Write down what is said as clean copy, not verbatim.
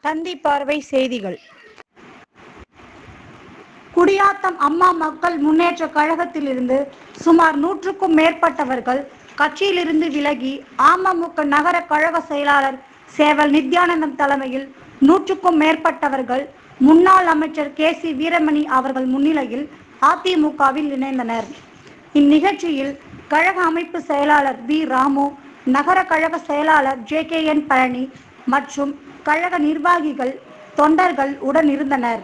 தந்தி பார்வை செய்திகள். குடியாத்தம் அம்மா மக்கள் முன்னேற்ற கழகத்திலிருந்து சுமார் 100க்கும் மேற்பட்டவர்கள் கட்சியிலிருந்து விலகி அமமுக நகர கழக செயலாளர் சேவல் நித்யானந்தம் தலைமையில் 100க்கும் மேற்பட்டவர்கள் முன்னாள் அமைச்சர் சி வீரமணி அவர்கள் முன்னிலையில் அதிமுகவில் இணைந்தனர். இந்நிகழ்ச்சியில் கழக அமைப்பு செயலாளர் ராமு, நகர கழக செயலாளர் JKN பழனி மற்றும் கழக நிர்வாகிகள், தொண்டர்கள் உடன் இருந்தனர்.